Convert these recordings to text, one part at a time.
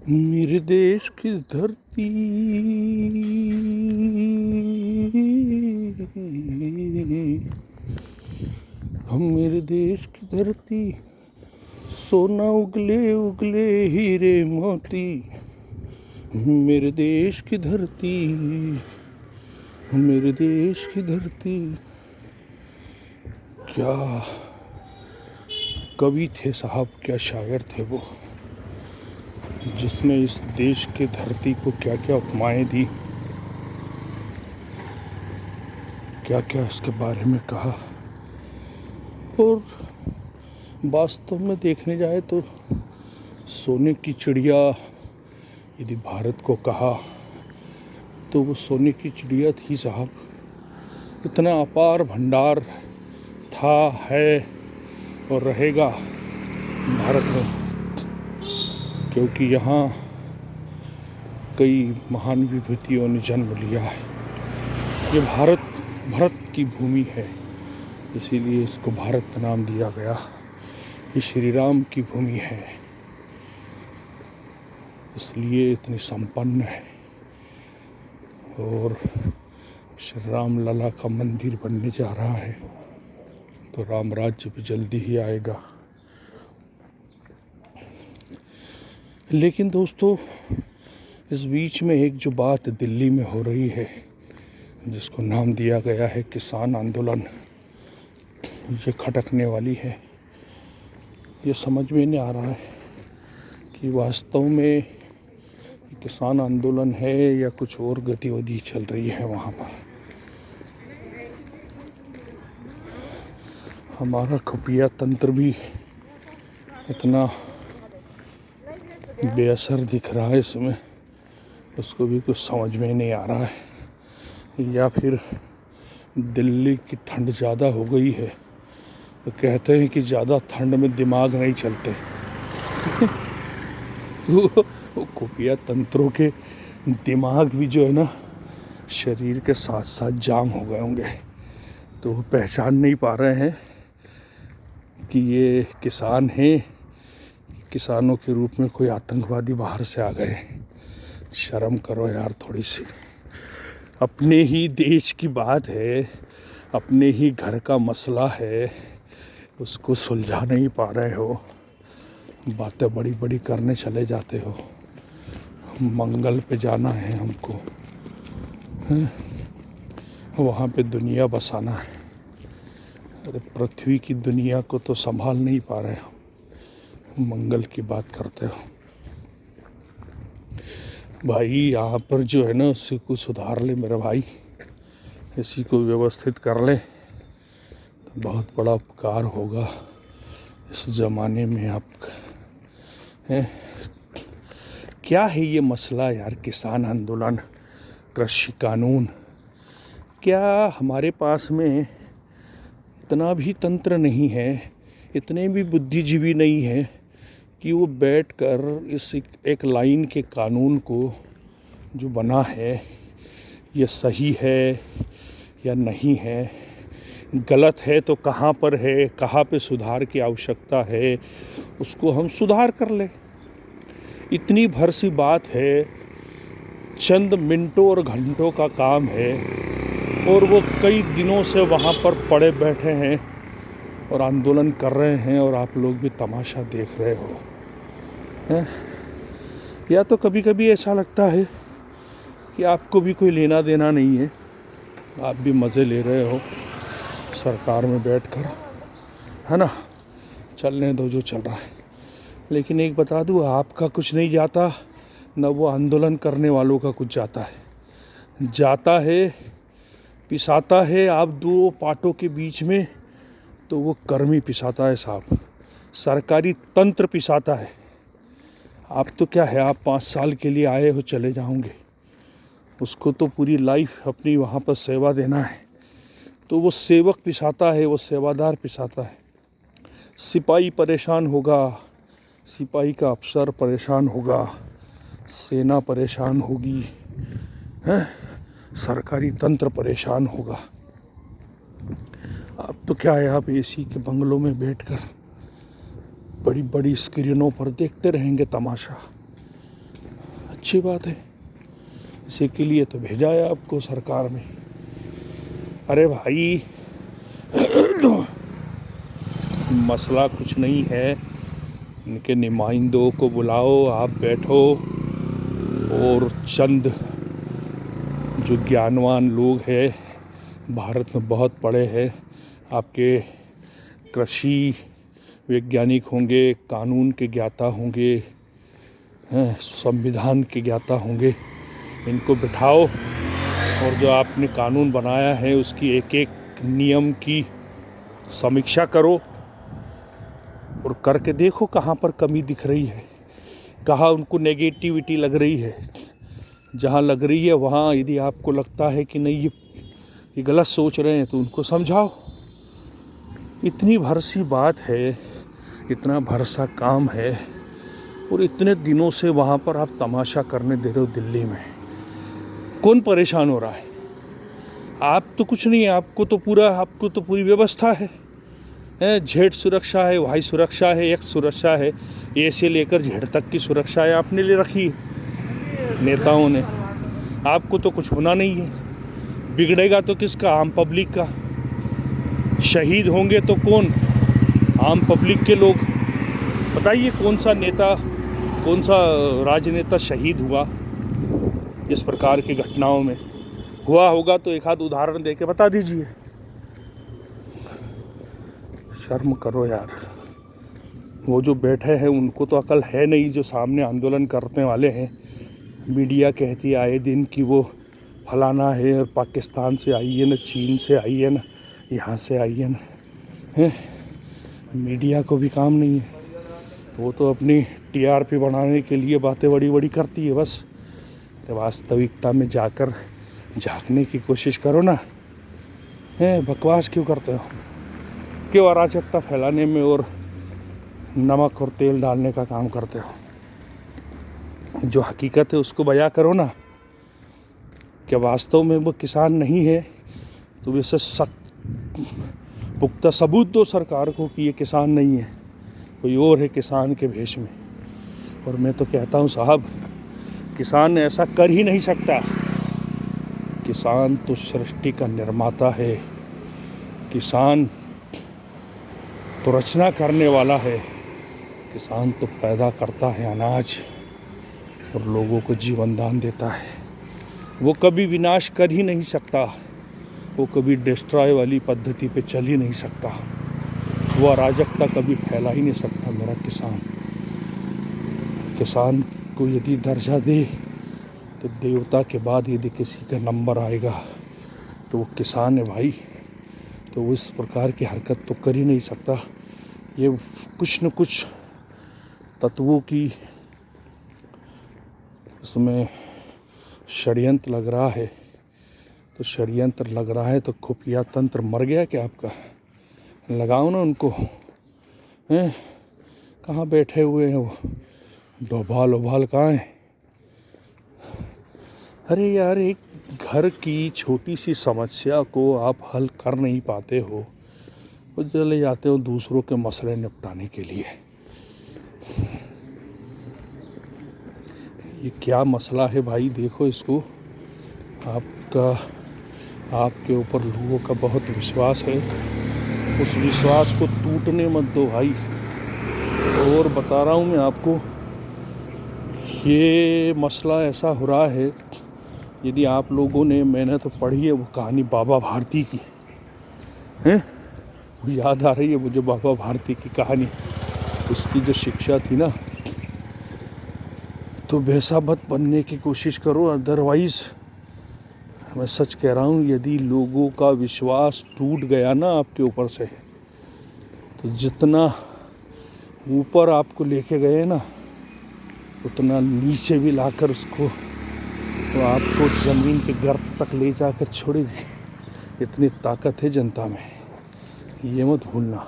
मेरे देश की धरती हम मेरे देश की धरती सोना उगले उगले हीरे मोती। मेरे देश की धरती मेरे देश की धरती। क्या कवि थे साहब, क्या शायर थे वो, जिसने इस देश की धरती को क्या क्या उपमाएं दी, क्या क्या इसके बारे में कहा। और वास्तव में देखने जाए तो सोने की चिड़िया यदि भारत को कहा तो वो सोने की चिड़िया थी साहब। इतना अपार भंडार था, है और रहेगा भारत में, क्योंकि यहाँ कई महान विभूतियों ने जन्म लिया है। ये भारत की भूमि है, इसीलिए इसको भारत नाम दिया गया। ये श्री राम की भूमि है, इसलिए इतनी संपन्न है। और श्री राम लला का मंदिर बनने जा रहा है, तो राम राज्य भी जल्दी ही आएगा। लेकिन दोस्तों, इस बीच में एक जो बात दिल्ली में हो रही है, जिसको नाम दिया गया है किसान आंदोलन, ये खटकने वाली है। ये समझ में नहीं आ रहा है कि वास्तव में किसान आंदोलन है या कुछ और गतिविधि चल रही है वहाँ पर। हमारा खुफिया तंत्र भी इतना बेअसर दिख रहा है इसमें, उसको भी कुछ समझ में नहीं आ रहा है। या फिर दिल्ली की ठंड ज़्यादा हो गई है, तो कहते हैं कि ज़्यादा ठंड में दिमाग नहीं चलते। वो खुफिया तंत्रों के दिमाग भी जो है ना, शरीर के साथ साथ जाम हो गए होंगे, तो वो पहचान नहीं पा रहे हैं कि ये किसान हैं। किसानों के रूप में कोई आतंकवादी बाहर से आ गए। शर्म करो यार थोड़ी सी। अपने ही देश की बात है, अपने ही घर का मसला है, उसको सुलझा नहीं पा रहे हो, बातें बड़ी बड़ी करने चले जाते हो। मंगल पे जाना है हमको, वहाँ पे दुनिया बसाना है। अरे पृथ्वी की दुनिया को तो संभाल नहीं पा रहे हो, मंगल की बात करते हो भाई। यहाँ पर जो है ना, उसी को सुधार ले मेरे भाई, इसी को व्यवस्थित कर ले तो बहुत बड़ा उपकार होगा इस ज़माने में। आप क्या है ये मसला यार, किसान आंदोलन, कृषि कानून? क्या हमारे पास में इतना भी तंत्र नहीं है, इतने भी बुद्धिजीवी नहीं है कि वो बैठकर इस एक लाइन के कानून को जो बना है, ये सही है या नहीं है, गलत है तो कहाँ पर है, कहाँ पे सुधार की आवश्यकता है, उसको हम सुधार कर लें। इतनी भर सी बात है, चंद मिनटों और घंटों का काम है, और वो कई दिनों से वहाँ पर पड़े बैठे हैं और आंदोलन कर रहे हैं, और आप लोग भी तमाशा देख रहे हो हैं? या तो कभी कभी ऐसा लगता है कि आपको भी कोई लेना देना नहीं है, आप भी मज़े ले रहे हो सरकार में बैठकर, है ना, चलने दो जो चल रहा है। लेकिन एक बता दूँ, आपका कुछ नहीं जाता, न वो आंदोलन करने वालों का कुछ जाता है, पिसाता है आप दो पाटों के बीच में, तो वो कर्मी पिसाता है साहब, सरकारी तंत्र पिसाता है। आप तो क्या है, आप 5 साल के लिए आए हो, चले जाओगे, उसको तो पूरी लाइफ अपनी वहाँ पर सेवा देना है, तो वो सेवक पिसाता है, वो सेवादार पिसाता है। सिपाही परेशान होगा, सिपाही का अफसर परेशान होगा, सेना परेशान होगी, हैं, सरकारी तंत्र परेशान होगा। अब तो क्या है, आप एसी के बंगलों में बैठकर बड़ी बड़ी स्क्रीनों पर देखते रहेंगे तमाशा, अच्छी बात है, इसी के लिए तो भेजा है आपको सरकार में। अरे भाई मसला कुछ नहीं है, इनके नुमाइंदों को बुलाओ, आप बैठो और चंद जो ज्ञानवान लोग हैं, भारत में बहुत पढ़े हैं, आपके कृषि वैज्ञानिक होंगे, कानून के ज्ञाता होंगे, संविधान के ज्ञाता होंगे, इनको बिठाओ और जो आपने कानून बनाया है उसकी एक एक नियम की समीक्षा करो और करके देखो कहाँ पर कमी दिख रही है, कहाँ उनको नेगेटिविटी लग रही है। जहाँ लग रही है वहाँ यदि आपको लगता है कि नहीं ये गलत सोच रहे हैं तो उनको समझाओ। इतनी भरसी बात है, इतना भरसा काम है और इतने दिनों से वहाँ पर आप तमाशा करने दे रहे हो दिल्ली में। कौन परेशान हो रहा है? आप तो कुछ नहीं है, आपको तो पूरी व्यवस्था है, जेड सुरक्षा है, वाई सुरक्षा है, एक्स सुरक्षा है, ए से लेकर जेड तक की सुरक्षा है आपने ले रखी है नेताओं ने। आपको तो कुछ होना नहीं है, बिगड़ेगा तो किसका? आम पब्लिक का। शहीद होंगे तो कौन? आम पब्लिक के लोग। बताइए कौन सा नेता, कौन सा राजनेता शहीद हुआ इस प्रकार की घटनाओं में? हुआ होगा तो एक आध उदाहरण दे के बता दीजिए। शर्म करो यार। वो जो बैठे हैं उनको तो अकल है नहीं, जो सामने आंदोलन करने वाले हैं। मीडिया कहती है आए दिन कि वो फलाना है और पाकिस्तान से आई है ना, चीन से आई है ना, यहाँ से आई है ना। मीडिया को भी काम नहीं है, वो तो अपनी टीआरपी बढ़ाने के लिए बातें बड़ी बड़ी करती है बस। वास्तविकता में जाकर झांकने की कोशिश करो ना। बकवास क्यों करते हो? क्यों अराजकता फैलाने में और नमक और तेल डालने का काम करते हो? जो हकीकत है उसको बयां करो ना। क्या वास्तव में वो किसान नहीं है तो वैसे सख्त पुख्ता सबूत दो सरकार को कि ये किसान नहीं है, कोई और है किसान के भेष में। और मैं तो कहता हूँ साहब, किसान ऐसा कर ही नहीं सकता। किसान तो सृष्टि का निर्माता है, किसान तो रचना करने वाला है, किसान तो पैदा करता है अनाज और लोगों को जीवन दान देता है। वो कभी विनाश कर ही नहीं सकता, वो कभी डिस्ट्रॉय वाली पद्धति पे चल ही नहीं सकता, वो अराजकता कभी फैला ही नहीं सकता। मेरा किसान को यदि दर्जा दे तो देवता के बाद यदि किसी का नंबर आएगा तो वो किसान है भाई। तो वो इस प्रकार की हरकत तो कर ही नहीं सकता। ये कुछ न कुछ तत्वों की उसमें षड्यंत्र लग रहा है। तो षड्यंत्र लग रहा है तो खुफिया तंत्र मर गया क्या आपका? लगाओ ना उनको। कहाँ बैठे हुए हैं वो? डोभाल ओभाल कहाँ है? अरे यार, एक घर की छोटी सी समस्या को आप हल कर नहीं पाते हो, वो चले जाते हो दूसरों के मसले निपटाने के लिए। ये क्या मसला है भाई? देखो इसको। आपके ऊपर लोगों का बहुत विश्वास है, उस विश्वास को टूटने मत दो भाई। और बता रहा हूँ मैं आपको, ये मसला ऐसा हो रहा है, यदि आप लोगों ने, मैंने तो पढ़ी है वो कहानी बाबा भारती की, हैं, वो याद आ रही है मुझे बाबा भारती की कहानी। उसकी जो शिक्षा थी ना, तो वैसा मत बनने की कोशिश करो। अदरवाइज़ मैं सच कह रहा हूँ, यदि लोगों का विश्वास टूट गया ना आपके ऊपर से, तो जितना ऊपर आपको लेके गए ना, उतना नीचे भी लाकर उसको तो आपको ज़मीन के गर्त तक ले जाकर छोड़ेगी। इतनी ताकत है जनता में, ये मत भूलना।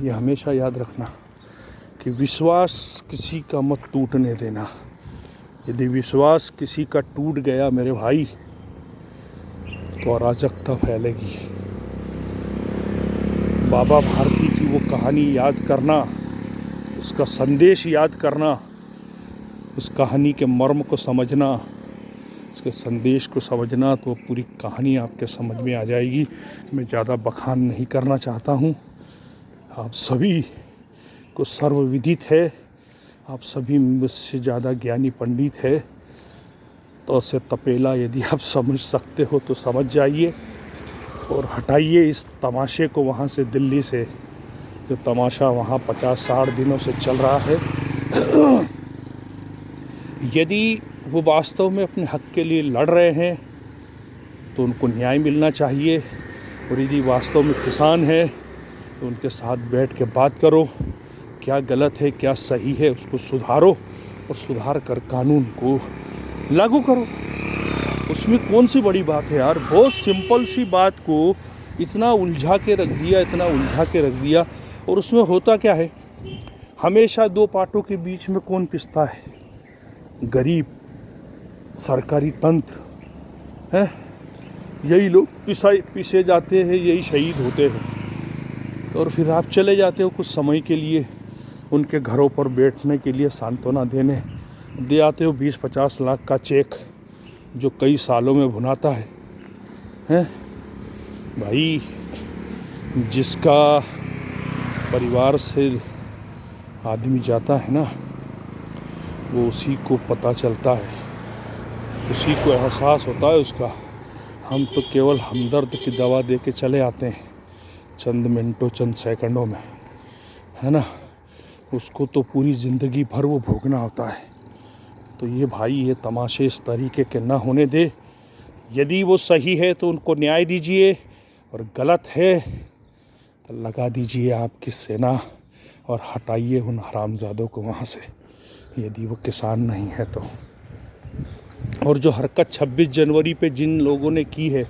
ये हमेशा याद रखना कि विश्वास किसी का मत टूटने देना। यदि विश्वास किसी का टूट गया मेरे भाई, तो अराजकता फैलेगी। बाबा भारती की वो कहानी याद करना, उसका संदेश याद करना, उस कहानी के मर्म को समझना, उसके संदेश को समझना, तो पूरी कहानी आपके समझ में आ जाएगी। मैं ज़्यादा बखान नहीं करना चाहता हूँ। आप सभी को सर्वविदित है, आप सभी मुझसे ज़्यादा ज्ञानी पंडित है। तो से तपेला यदि आप समझ सकते हो तो समझ जाइए और हटाइए इस तमाशे को वहाँ से, दिल्ली से, जो तमाशा वहाँ 50-60 दिनों से चल रहा है। यदि वो वास्तव में अपने हक के लिए लड़ रहे हैं तो उनको न्याय मिलना चाहिए, और यदि वास्तव में किसान है तो उनके साथ बैठ के बात करो, क्या गलत है क्या सही है उसको सुधारो, और सुधार कर कानून को लागू करो। उसमें कौन सी बड़ी बात है यार, बहुत सिंपल सी बात को इतना उलझा के रख दिया, इतना उलझा के रख दिया। और उसमें होता क्या है, हमेशा दो पार्टों के बीच में कौन पिसता है? गरीब, सरकारी तंत्र है, यही लोग पिसे जाते हैं, यही शहीद होते हैं। और फिर आप चले जाते हो कुछ समय के लिए, उनके घरों पर बैठने के लिए, सांत्वना देने दे आते हो 20-50 लाख का चेक जो कई सालों में भुनाता है, हैं? भाई, जिसका परिवार से आदमी जाता है ना, वो उसी को पता चलता है, उसी को एहसास होता है उसका। हम तो केवल हमदर्द की दवा दे के चले आते हैं चंद मिनटों, चंद सेकंडों में, है ना। उसको तो पूरी ज़िंदगी भर वो भोगना होता है। तो ये भाई, ये तमाशे इस तरीके के ना होने दे। यदि वो सही है तो उनको न्याय दीजिए, और गलत है तो लगा दीजिए आपकी सेना और हटाइए उन हरामजादों को वहाँ से, यदि वो किसान नहीं है तो। और जो हरकत 26 जनवरी पे जिन लोगों ने की है,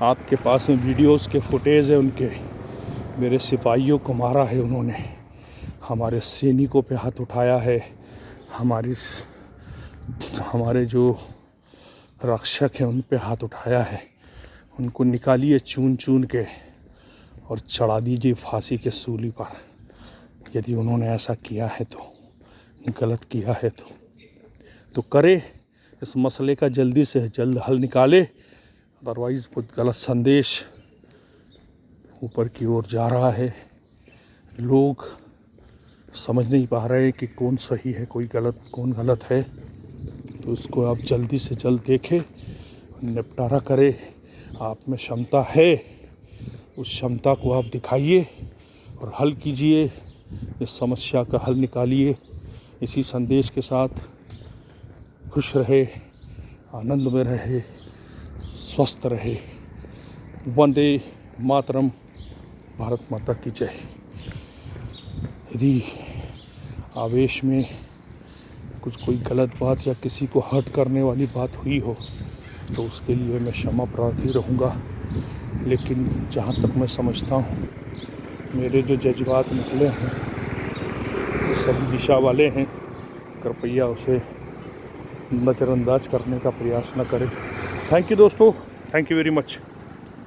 आपके पास में वीडियोस के फुटेज है उनके, मेरे सिपाहियों को मारा है उन्होंने, हमारे सैनिकों पे हाथ उठाया है, हमारे जो रक्षक हैं उन पे हाथ उठाया है। उनको निकालिए चून चून के और चढ़ा दीजिए फांसी के सूली पर, यदि उन्होंने ऐसा किया है तो, गलत किया है तो करे। इस मसले का जल्दी से जल्द हल निकाले, अदरवाइज़ बहुत गलत संदेश ऊपर की ओर जा रहा है। लोग समझ नहीं पा रहे कि कौन सही है, कौन गलत है। तो उसको आप जल्दी से जल्द देखें, निपटारा करें। आप में क्षमता है, उस क्षमता को आप दिखाइए और हल कीजिए, इस समस्या का हल निकालिए। इसी संदेश के साथ खुश रहे, आनंद में रहे, स्वस्थ रहे। वंदे मातरम। भारत माता की जय। यदि आवेश में कुछ कोई गलत बात या किसी को हर्ट करने वाली बात हुई हो तो उसके लिए मैं क्षमा प्रार्थी रहूँगा। लेकिन जहाँ तक मैं समझता हूँ, मेरे जो जज्बात निकले हैं वो सही दिशा वाले हैं। कृपया उसे नज़रअंदाज करने का प्रयास न करें। थैंक यू दोस्तों, थैंक यू वेरी मच।